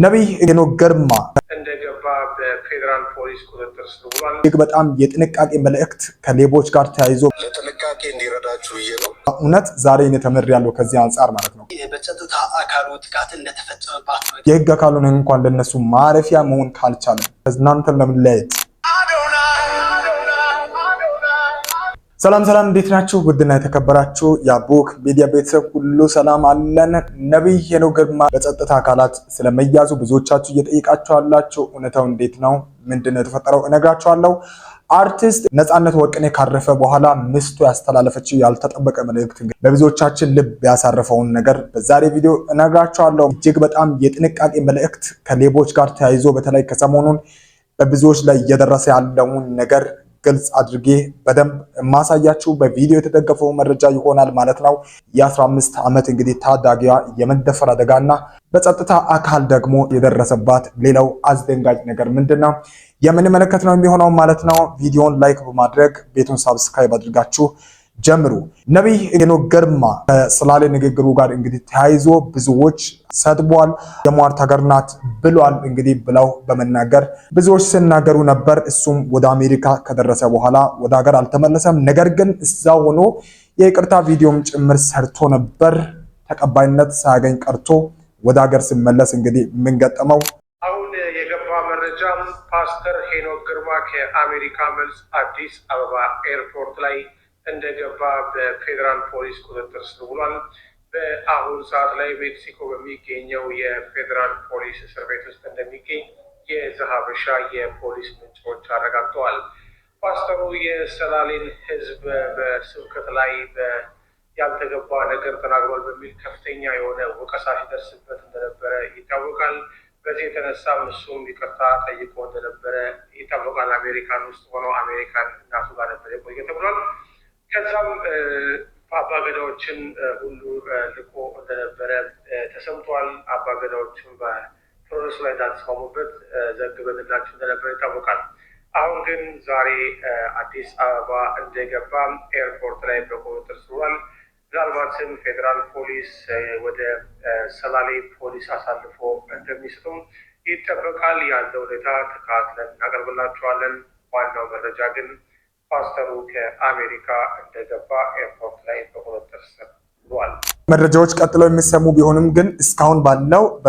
ነብይ ሄኖክ ግርማ እንደገባ በፌደራል ፖሊስ ቁጥጥር ስር ውሏል። እጅግ በጣም የጥንቃቄ መልእክት ከሌቦች ጋር ተያይዞ ለጥንቃቄ እንዲረዳችሁ ነው። እውነት ዛሬ እኔ ተመሪያለሁ ከዚህ አንፃር ማለት ነው። በጸጥታ አካሉ ጥቃት እንደተፈጸመባት ነው። የህግ አካሉን እንኳን ለነሱ ማረፊያ መሆን ካልቻለ እናንተን ለመለያየት ሰላም እንዴት ናችሁ? ውድና የተከበራችሁ የአቦክ ሚዲያ ቤተሰብ ሁሉ ሰላም አለን። ነብይ ሄኖክ ግርማ በጸጥታ አካላት ስለመያዙ ብዙዎቻችሁ እየጠየቃችሁ አላችሁ። እውነታው እንዴት ነው? ምንድነው የተፈጠረው? እነግራችኋለሁ። አርቲስት ነፃነት ወርቅኔ ካረፈ በኋላ ሚስቱ ያስተላለፈችው ያልተጠበቀ መልእክት በብዙዎቻችን ልብ ያሳረፈውን ነገር በዛሬ ቪዲዮ እነግራችኋለሁ። እጅግ በጣም የጥንቃቄ መልእክት ከሌቦች ጋር ተያይዞ በተለይ ከሰሞኑን በብዙዎች ላይ እየደረሰ ያለውን ነገር ግልጽ አድርጌ በደንብ ማሳያችሁ በቪዲዮ የተደገፈው መረጃ ይሆናል ማለት ነው። የ15 ዓመት እንግዲህ ታዳጊዋ የመደፈር አደጋና በጸጥታ አካል ደግሞ የደረሰባት ሌላው አስደንጋጭ ነገር ምንድነው የምንመለከት ነው የሚሆነው ማለት ነው። ቪዲዮን ላይክ በማድረግ ቤቱን ሳብስክራይብ አድርጋችሁ ጀምሩ። ነብይ ሄኖክ ግርማ ከስላሌ ንግግሩ ጋር እንግዲህ ተያይዞ ብዙዎች ሰድቧል። የሟርት ሀገር ናት ብሏል እንግዲህ ብለው በመናገር ብዙዎች ሲናገሩ ነበር። እሱም ወደ አሜሪካ ከደረሰ በኋላ ወደ ሀገር አልተመለሰም። ነገር ግን እዛው ሆኖ የይቅርታ ቪዲዮም ጭምር ሰርቶ ነበር። ተቀባይነት ሳያገኝ ቀርቶ ወደ ሀገር ሲመለስ እንግዲህ ምን ገጠመው? አሁን የገባ መረጃ ፓስተር ሄኖክ ግርማ ከአሜሪካ መልስ አዲስ አበባ ኤርፖርት ላይ እንደገባ በፌደራል ፖሊስ ቁጥጥር ስር ውሏል። በአሁኑ ሰዓት ላይ ሜክሲኮ በሚገኘው የፌደራል ፖሊስ እስር ቤት ውስጥ እንደሚገኝ የዘሀበሻ የፖሊስ ምንጮች አረጋግጠዋል። ፓስተሩ የሰላሌን ሕዝብ በስብከት ላይ ያልተገባ ነገር ተናግሯል በሚል ከፍተኛ የሆነ ወቀሳ ሲደርስበት እንደነበረ ይታወቃል። በዚህ የተነሳም እሱም ይቅርታ ጠይቆ እንደነበረ ይታወቃል። አሜሪካን ውስጥ ሆኖ አሜሪካን እናቱ ጋር ነበር የቆየ ተብሏል። ከዛም አባገዳዎችን ሁሉ ልኮ እንደነበረ ተሰምቷል። አባገዳዎችን በፕሮሰሱ ላይ እንዳልተስማሙበት ዘግበንላችሁ እንደነበረ ይታወቃል። አሁን ግን ዛሬ አዲስ አበባ እንደገባ ኤርፖርት ላይ በቁጥጥር ስር ውሏል። ምናልባትም ፌዴራል ፖሊስ ወደ ሰላሌ ፖሊስ አሳልፎ እንደሚሰጡም ይጠበቃል። ያለው ሁኔታ ተከታትለን እናቀርብላችኋለን። ዋናው መረጃ ግን ፓስተሩ ከአሜሪካ እንደገባ ኤርፖርት ላይ በቁጥጥር ስር ውሏል። መረጃዎች ቀጥለው የሚሰሙ ቢሆንም ግን እስካሁን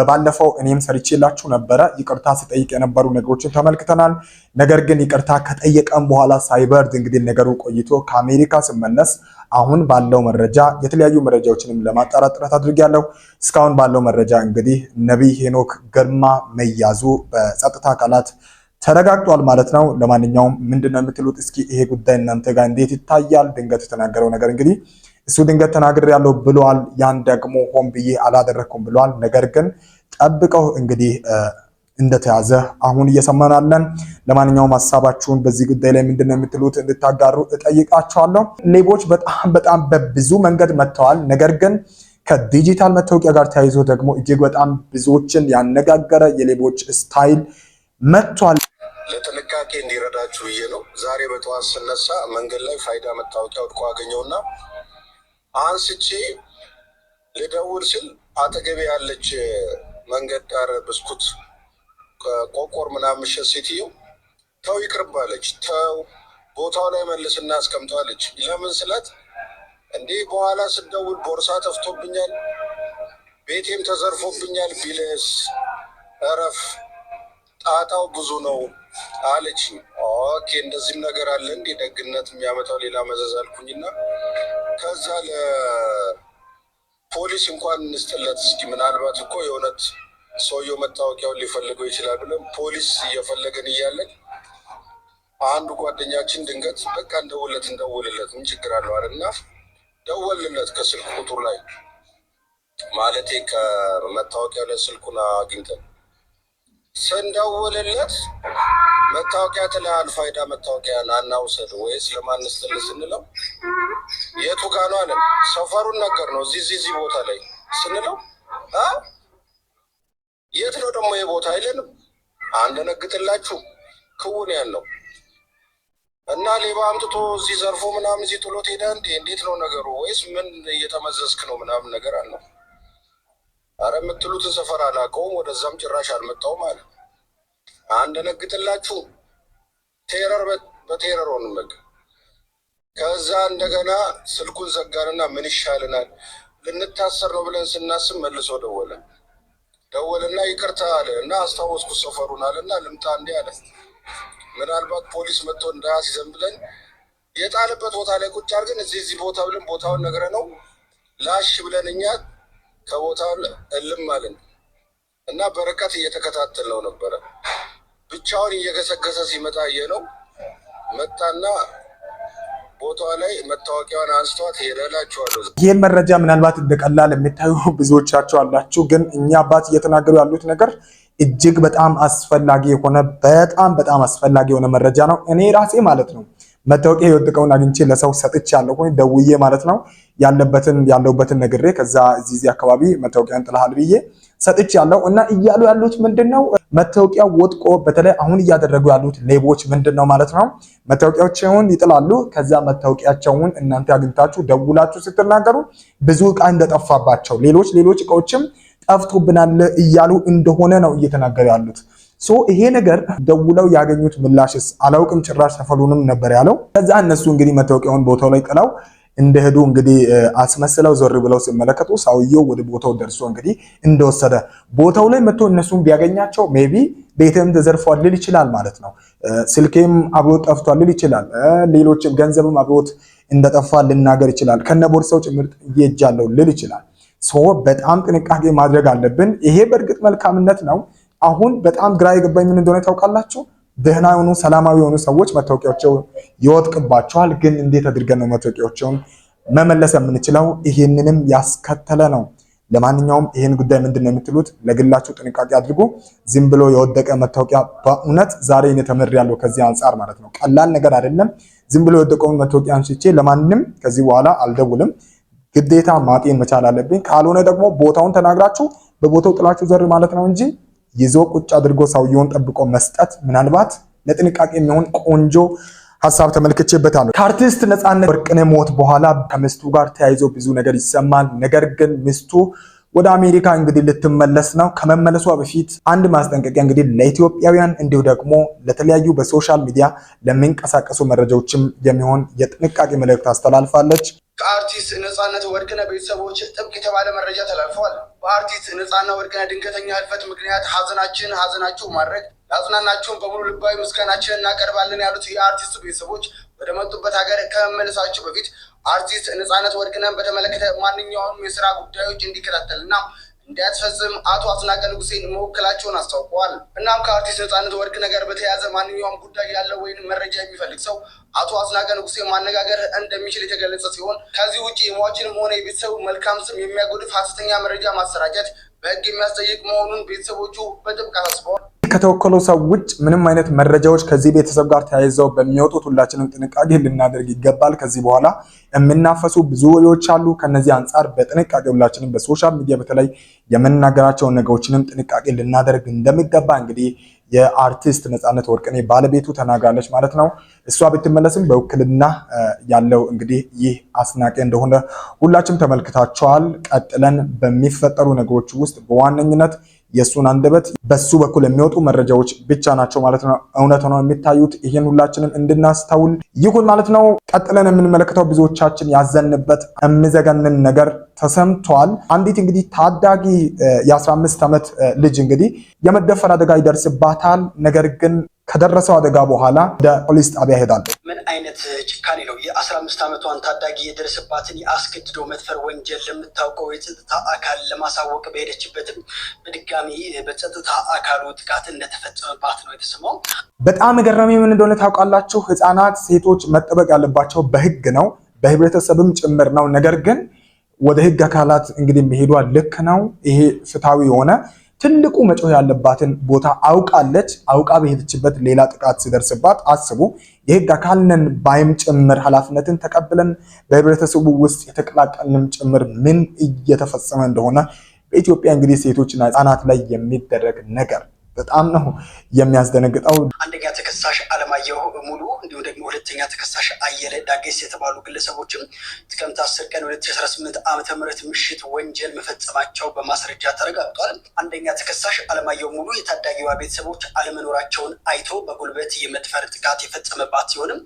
ባለፈው እኔም ሰርቼላችሁ ነበረ። ይቅርታ ሲጠይቅ የነበሩ ነገሮችን ተመልክተናል። ነገር ግን ይቅርታ ከጠየቀም በኋላ ሳይበርድ እንግዲህ ነገሩ ቆይቶ ከአሜሪካ ሲመለስ አሁን ባለው መረጃ የተለያዩ መረጃዎችንም ለማጣራት ጥረት አድርጌያለሁ። እስካሁን ባለው መረጃ እንግዲህ ነብይ ሄኖክ ግርማ መያዙ በጸጥታ አካላት ተረጋግጧል ማለት ነው። ለማንኛውም ምንድነው የምትሉት? እስኪ ይሄ ጉዳይ እናንተ ጋር እንዴት ይታያል? ድንገት የተናገረው ነገር እንግዲህ እሱ ድንገት ተናግሬያለሁ ብሏል። ያን ደግሞ ሆን ብዬ አላደረኩም ብሏል። ነገር ግን ጠብቀው እንግዲህ እንደተያዘ አሁን እየሰማናለን። ለማንኛውም ሐሳባችሁን በዚህ ጉዳይ ላይ ምንድነው የምትሉት እንድታጋሩ እጠይቃችኋለሁ። ሌቦች በጣም በብዙ መንገድ መጥተዋል። ነገር ግን ከዲጂታል መታወቂያ ጋር ተያይዞ ደግሞ እጅግ በጣም ብዙዎችን ያነጋገረ የሌቦች ስታይል መጥቷል። ለጥንቃቄ እንዲረዳችሁ ነው። ዛሬ በጠዋት ስነሳ መንገድ ላይ ፋይዳ መታወቂያ ወድቆ አገኘውና አንስቼ ልደውል ስል አጠገቤ ያለች መንገድ ዳር ብስኩት ቆቆር ምናምን ሸት ሴትዮ ተው ይቅርብ አለች። ተው ቦታው ላይ መልስና አስቀምጠዋለች። ለምን ስላት እንዴ በኋላ ስደውል ቦርሳ ተፍቶብኛል፣ ቤቴም ተዘርፎብኛል ቢለስ እረፍ ጣጣው ብዙ ነው አለች። ኦኬ እንደዚህም ነገር አለ እንዴ ደግነት የሚያመጣው ሌላ መዘዝ አልኩኝና ከዛ ለፖሊስ እንኳን እንስጥለት እስኪ ምናልባት እኮ የእውነት ሰውየው መታወቂያውን ሊፈልገው ይችላል ብለን ፖሊስ እየፈለገን እያለን አንዱ ጓደኛችን ድንገት በቃ እንደውልለት ምን ችግር አለው አለና ደወልለት ከስልክ ቁጥሩ ላይ ማለቴ ከመታወቂያው ላይ ስልኩን አግኝተን ስንደውልለት መታወቂያ ትላል ፋይዳ መታወቂያ አናውሰድ ወይስ ለማንስተል ስንለው የቱ ጋር ነው አለን። ሰፈሩን ነገር ነው እዚህ ቦታ ላይ ስንለው የት ነው ደግሞ የቦታ አይለንም። አንደነግጥላችሁ ክውን ያለው እና ሌባ አምጥቶ እዚህ ዘርፎ ምናምን እዚህ ጥሎት ሄዳ እንዴት ነው ነገሩ? ወይስ ምን እየተመዘዝክ ነው ምናምን ነገር አለው። አረ የምትሉትን ሰፈር አላውቀውም፣ ወደዛም ጭራሽ አልመጣሁም አለ። አንደነግጥላችሁ ቴረር በቴረር ሆንን በቃ። ከዛ እንደገና ስልኩን ዘጋንና ምን ይሻልናል ልንታሰር ነው ብለን ስናስብ መልሶ ደወለና ይቅርታ አለ እና አስታወስኩት ሰፈሩን አለና ልምጣ እንዴ አለ። ምናልባት ፖሊስ መጥቶ እንዳያስይዘን ብለን የጣለበት ቦታ ላይ ቁጭ አድርገን እዚህ ቦታ ብለን ቦታውን ነግረ ነው ላሽ ብለን እኛ ከቦታው እልም አለን እና በርቀት እየተከታተል ነው ነበረ። ብቻውን እየገሰገሰ ሲመጣ ነው መጣና ቦታው ላይ መታወቂያውን አንስቷት ሄደላችኋለሁ። ይሄን መረጃ ምናልባት እንደቀላል የምታዩ ብዙዎቻችሁ አላችሁ፣ ግን እኛ አባት እየተናገሩ ያሉት ነገር እጅግ በጣም አስፈላጊ የሆነ በጣም አስፈላጊ የሆነ መረጃ ነው። እኔ ራሴ ማለት ነው መታወቂያ የወደቀውን አግኝቼ ለሰው ሰጥቻለሁ፣ ወይ ደውዬ ማለት ነው ያለውበትን ነግሬ ከዛ እዚህ አካባቢ መታወቂያን ጥለሃል ብዬ ሰጥቻለሁ። እና እያሉ ያሉት ምንድነው መታወቂያ ወድቆ በተለይ አሁን እያደረጉ ያሉት ሌቦች ምንድነው ማለት ነው መታወቂያቸውን ይጥላሉ። ከዛ መታወቂያቸውን እናንተ አግኝታችሁ ደውላችሁ ስትናገሩ ብዙ ዕቃ እንደጠፋባቸው ሌሎች ዕቃዎችም ጠፍቶብናል እያሉ እንደሆነ ነው እየተናገሩ ያሉት። ይሄ ነገር ደውለው ያገኙት ምላሽስ አላውቅም፣ ጭራሽ ሰፈሩንም ነበር ያለው። ከዛ እነሱ እንግዲህ መታወቂያውን ቦታው ላይ ጥለው እንደሄዱ እንግዲህ አስመስለው ዞር ብለው ሲመለከቱ ሰውየው ወደ ቦታው ደርሶ እንግዲህ እንደወሰደ ቦታው ላይ መጥቶ እነሱን ቢያገኛቸው ሜቢ ቤትም ተዘርፏል ሊል ይችላል ማለት ነው። ስልኬም አብሮት ጠፍቷል ሊል ይችላል። ሌሎችም ገንዘብም አብሮት እንደጠፋ ልናገር ይችላል። ከነቦርሳው ጭምር እየጃለው ሊል ይችላል። በጣም ጥንቃቄ ማድረግ አለብን። ይሄ በእርግጥ መልካምነት ነው። አሁን በጣም ግራ የገባኝ ምን እንደሆነ ታውቃላችሁ? ደህና የሆኑ ሰላማዊ የሆኑ ሰዎች መታወቂያቸው ይወድቅባቸዋል። ግን እንዴት አድርገን ነው መታወቂያቸውን መመለስ የምንችለው? ይሄንንም ያስከተለ ነው። ለማንኛውም ይሄን ጉዳይ ምንድን ነው የምትሉት? ለግላችሁ ጥንቃቄ አድርጉ። ዝም ብሎ የወደቀ መታወቂያ በእውነት ዛሬ እኔ ተምሬያለሁ ከዚህ አንጻር ማለት ነው። ቀላል ነገር አይደለም። ዝም ብሎ የወደቀውን መታወቂያ አንስቼ ለማንም ከዚህ በኋላ አልደውልም። ግዴታ ማጤን መቻል አለብኝ። ካልሆነ ደግሞ ቦታውን ተናግራችሁ በቦታው ጥላችሁ ዘር ማለት ነው እንጂ ይዞ ቁጭ አድርጎ ሰውየውን ጠብቆ መስጠት ምናልባት ለጥንቃቄ የሚሆን ቆንጆ ሐሳብ ተመልክቼበታለሁ። ከአርቲስት ነፃነት ወርቅነህ ሞት በኋላ ከሚስቱ ጋር ተያይዞ ብዙ ነገር ይሰማል። ነገር ግን ሚስቱ ወደ አሜሪካ እንግዲህ ልትመለስ ነው። ከመመለሷ በፊት አንድ ማስጠንቀቂያ እንግዲህ ለኢትዮጵያውያን እንዲሁ ደግሞ ለተለያዩ በሶሻል ሚዲያ ለሚንቀሳቀሱ መረጃዎችም የሚሆን የጥንቃቄ መልእክት አስተላልፋለች። ከአርቲስት ነፃነት ወርቅነህ ቤተሰቦች ጥብቅ የተባለ መረጃ ተላልፈዋል። በአርቲስት ነፃነት ወርቅነህ ድንገተኛ ህልፈት ምክንያት ሀዘናችሁ ማድረግ ለአጽናናችሁን በሙሉ ልባዊ ምስጋናችንን እናቀርባለን ያሉት የአርቲስቱ ቤተሰቦች ወደ መጡበት ሀገር ከመመለሳቸው በፊት አርቲስት ነፃነት ወርቅነህን በተመለከተ ማንኛውንም የስራ ጉዳዮች እንዲከታተልና እንዲያስፈጽም አቶ አስናቀ ንጉሴን መወከላቸውን አስታውቀዋል። እናም ከአርቲስት ነፃነት ወርቅነህ ጋር በተያያዘ ማንኛውም ጉዳይ ያለው ወይም መረጃ የሚፈልግ ሰው አቶ አስናቀ ንጉሴ ማነጋገር እንደሚችል የተገለጸ ሲሆን ከዚህ ውጭ የሟችንም ሆነ የቤተሰቡ መልካም ስም የሚያጎድፍ ሐሰተኛ መረጃ ማሰራጨት በህግ የሚያስጠይቅ መሆኑን ቤተሰቦቹ በጥብቅ አሳስበዋል። ከተወከለው ሰው ውጭ ምንም አይነት መረጃዎች ከዚህ ቤተሰብ ጋር ተያይዘው በሚወጡት ሁላችንም ጥንቃቄ ልናደርግ ይገባል። ከዚህ በኋላ የምናፈሱ ብዙ ወሬዎች አሉ። ከነዚህ አንጻር በጥንቃቄ ሁላችንም በሶሻል ሚዲያ በተለይ የምናገራቸውን ነገሮችንም ጥንቃቄ ልናደርግ እንደሚገባ እንግዲህ የአርቲስት ነፃነት ወርቅነህ ባለቤቱ ተናግራለች ማለት ነው። እሷ ብትመለስም በውክልና ያለው እንግዲህ ይህ አስናቀ እንደሆነ ሁላችንም ተመልክታቸዋል። ቀጥለን በሚፈጠሩ ነገሮች ውስጥ በዋነኝነት የሱን አንደበት በሱ በኩል የሚወጡ መረጃዎች ብቻ ናቸው ማለት ነው እውነት ሆነው የሚታዩት። ይሄን ሁላችንም እንድናስተውል ይሁን ማለት ነው። ቀጥለን የምንመለከተው ብዙዎቻችን ያዘንበት የሚዘገንን ነገር ተሰምቷል። አንዲት እንግዲህ ታዳጊ የ15 ዓመት ልጅ እንግዲህ የመደፈር አደጋ ይደርስባታል። ነገር ግን ከደረሰው አደጋ በኋላ ወደ ፖሊስ ጣቢያ ሄዳለች። ምን አይነት ጭካኔ ነው! የ15 ዓመቷን ታዳጊ የደረሰባትን የአስገድዶ መድፈር ወንጀል ለምታውቀው የጸጥታ አካል ለማሳወቅ በሄደችበትም በድጋሚ በጸጥታ አካሉ ጥቃት እንደተፈጸመባት ነው የተሰማው። በጣም የገረመኝ ምን እንደሆነ ታውቃላችሁ? ህፃናት፣ ሴቶች መጠበቅ ያለባቸው በህግ ነው፣ በህብረተሰብም ጭምር ነው። ነገር ግን ወደ ህግ አካላት እንግዲህ መሄዷ ልክ ነው። ይሄ ፍትሃዊ የሆነ ትልቁ መጮህ ያለባትን ቦታ አውቃለች። አውቃ በሄደችበት ሌላ ጥቃት ሲደርስባት አስቡ። የህግ አካል ነን ባይም ጭምር ኃላፊነትን ተቀብለን በህብረተሰቡ ውስጥ የተቀላቀልንም ጭምር ምን እየተፈጸመ እንደሆነ በኢትዮጵያ እንግዲህ ሴቶችና ህፃናት ላይ የሚደረግ ነገር በጣም ነው የሚያስደነግጠው። አንደኛ ተከሳሽ አለማየሁ ሙሉ እንዲሁም ደግሞ ሁለተኛ ተከሳሽ አየለ ዳጌስ የተባሉ ግለሰቦችም ጥቅምት 10 ቀን 2018 ዓ.ም ምሽት ወንጀል መፈጸማቸው በማስረጃ ተረጋግጧል። አንደኛ ተከሳሽ አለማየሁ ሙሉ የታዳጊዋ ቤተሰቦች አለመኖራቸውን አይቶ በጉልበት የመድፈር ጥቃት የፈጸመባት ሲሆንም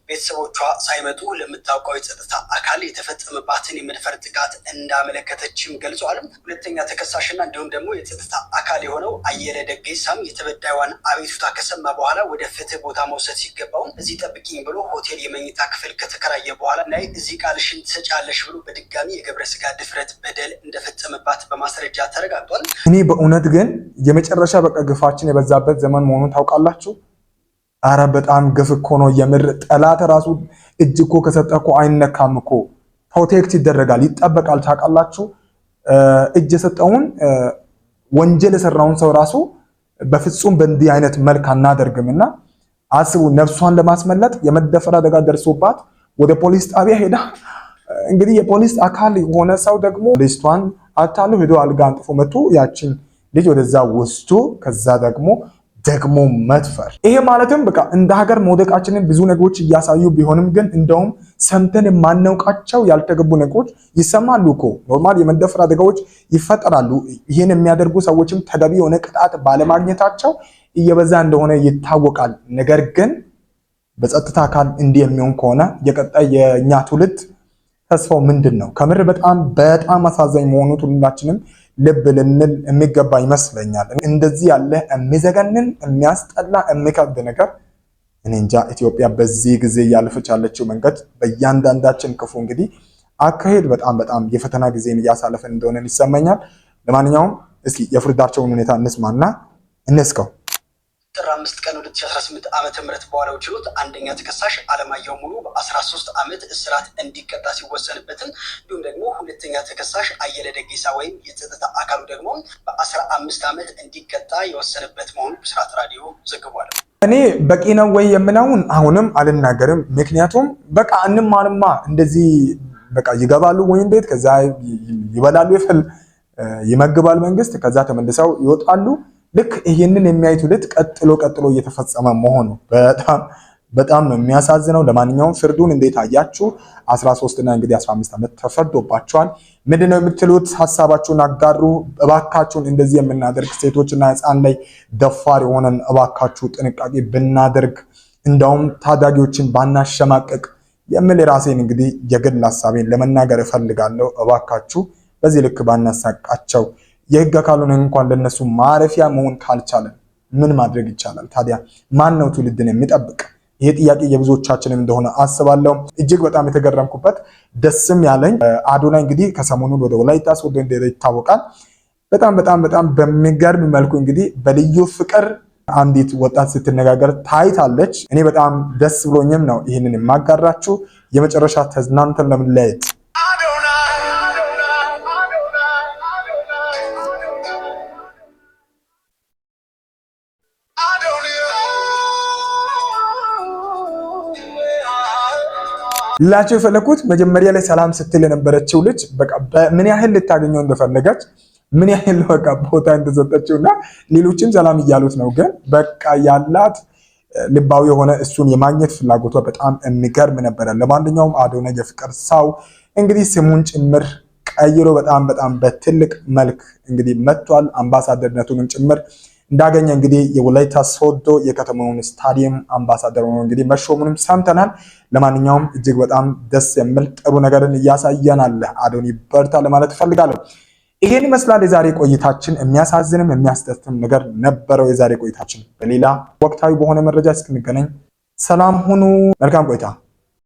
ቤተሰቦቿ ሳይመጡ ለምታውቀው የጸጥታ አካል የተፈጸመባትን የመድፈር ጥቃት እንዳመለከተችም ገልጿል። ሁለተኛ ተከሳሽና እንዲሁም ደግሞ የጸጥታ አካል የሆነው አየለ ደጌሳም የተበዳይዋን አቤቱታ ከሰማ በኋላ ወደ ፍትህ ቦታ መውሰድ ሲገባው እዚህ ጠብቂኝ ብሎ ሆቴል የመኝታ ክፍል ከተከራየ በኋላ ላይ እዚህ ቃልሽን ትሰጫለሽ ብሎ በድጋሚ የግብረ ስጋ ድፍረት በደል እንደፈጸመባት በማስረጃ ተረጋግጧል። እኔ በእውነት ግን የመጨረሻ በቃ ግፋችን የበዛበት ዘመን መሆኑን ታውቃላችሁ። አረ በጣም ግፍ እኮ ነው የምር። ጠላት ራሱ እጅ እኮ ከሰጠ እኮ አይነካም እኮ ፕሮቴክት ይደረጋል፣ ይጠበቃል። ታውቃላችሁ እጅ የሰጠውን ወንጀል የሰራውን ሰው ራሱ በፍጹም በእንዲህ አይነት መልክ አናደርግምና አስቡ። ነፍሷን ለማስመለጥ የመደፈር አደጋ ደርሶባት ወደ ፖሊስ ጣቢያ ሄዳ እንግዲህ የፖሊስ አካል የሆነ ሰው ደግሞ ልጅቷን አታሉ ሄዶ አልጋ አንጥፎ መጥቶ ያችን ልጅ ወደዛ ወስዶ ከዛ ደግሞ መድፈር። ይሄ ማለትም በቃ እንደ ሀገር መውደቃችንን ብዙ ነገሮች እያሳዩ ቢሆንም ግን እንደውም ሰምተን የማናውቃቸው ያልተገቡ ነገሮች ይሰማሉ እኮ። ኖርማል የመደፈር አደጋዎች ይፈጠራሉ። ይህን የሚያደርጉ ሰዎችም ተገቢ የሆነ ቅጣት ባለማግኘታቸው እየበዛ እንደሆነ ይታወቃል። ነገር ግን በጸጥታ አካል እንዲህ የሚሆን ከሆነ የቀጣይ የኛ ትውልድ ተስፋው ምንድን ነው? ከምር በጣም አሳዛኝ መሆኑ ሁላችንም ልብ ልንል የሚገባ ይመስለኛል። እንደዚህ ያለ የሚዘገንን የሚያስጠላ የሚከብድ ነገር እኔ እንጃ ኢትዮጵያ በዚህ ጊዜ እያለፈች ያለችው መንገድ በእያንዳንዳችን ክፉ እንግዲህ አካሄድ በጣም የፈተና ጊዜን እያሳለፈን እንደሆነ ይሰማኛል። ለማንኛውም እስኪ የፍርዳቸውን ሁኔታ እንስማና እንስከው። ጥር 5 ቀን 2018 ዓ.ም በዋለው ችሎት አንደኛ ተከሳሽ አለማየሁ ሙሉ በ13 ዓመት እስራት እንዲቀጣ ሲወሰንበትም እንዲሁም ደግሞ ሁለተኛ ተከሳሽ አየለ ደጌሳ ወይም የጸጥታ አካሉ ደግሞ በ15 ዓመት እንዲቀጣ የወሰነበት መሆኑ ብስራት ራዲዮ ዘግቧል። እኔ በቂ ነው ወይ የምናውን አሁንም አልናገርም። ምክንያቱም በቃ እንማንማ እንደዚህ በቃ ይገባሉ ወይም ቤት ከዛ ይበላሉ ይመግባል መንግስት ከዛ ተመልሰው ይወጣሉ። ልክ ይሄንን የሚያዩት ልት ቀጥሎ እየተፈጸመ መሆኑ በጣም ነው የሚያሳዝነው። ለማንኛውም ፍርዱን እንዴት አያችሁ? 13 እና እንግዲህ 15 ዓመት ተፈርዶባቸዋል። ምንድነው የምትሉት? ሐሳባችሁን አጋሩ እባካችሁን። እንደዚህ የምናደርግ ሴቶችና ህፃን ላይ ደፋር የሆነን እባካችሁ ጥንቃቄ ብናደርግ፣ እንደውም ታዳጊዎችን ባናሸማቀቅ የምል ራሴን እንግዲህ የግል ሐሳቤን ለመናገር እፈልጋለሁ። እባካችሁ በዚህ ልክ ባናሳቃቸው። የህግ አካሉን እንኳን ለነሱ ማረፊያ መሆን ካልቻለ ምን ማድረግ ይቻላል ታዲያ? ማን ነው ትውልድን የሚጠብቅ? ይሄ ጥያቄ የብዙዎቻችን እንደሆነ አስባለሁ። እጅግ በጣም የተገረምኩበት ደስም ያለኝ አዶናይ እንግዲህ ከሰሞኑ ወደ ወላይታ ሶዶ እንደሄደ ይታወቃል። በጣም በሚገርም መልኩ እንግዲህ በልዩ ፍቅር አንዲት ወጣት ስትነጋገር ታይታለች። እኔ በጣም ደስ ብሎኝም ነው ይህንን የማጋራችሁ። የመጨረሻ ተዝናንተን ለመለያየት ላቸው የፈለኩት መጀመሪያ ላይ ሰላም ስትል የነበረችው ልጅ በቃ ምን ያህል ልታገኘው እንደፈለገች ምን ያህል በቃ ቦታ እንደሰጠችውና ሌሎችም ሰላም እያሉት ነው። ግን በቃ ያላት ልባዊ የሆነ እሱን የማግኘት ፍላጎቷ በጣም የሚገርም ነበረ። ለማንኛውም አዶናይ የፍቅር ሰው እንግዲህ ስሙን ጭምር ቀይሮ በጣም በትልቅ መልክ እንግዲህ መጥቷል። አምባሳደርነቱንም ጭምር እንዳገኘ እንግዲህ የወላይታ ሶዶ የከተማውን ስታዲየም አምባሳደር ሆኖ እንግዲህ መሾሙንም ሰምተናል። ለማንኛውም እጅግ በጣም ደስ የሚል ጥሩ ነገርን እያሳየናል። አዶናይ በርታ ለማለት እፈልጋለሁ። ይሄን ይመስላል የዛሬ ቆይታችን። የሚያሳዝንም የሚያስደስትም ነገር ነበረው የዛሬ ቆይታችን። በሌላ ወቅታዊ በሆነ መረጃ እስክንገናኝ ሰላም ሁኑ። መልካም ቆይታ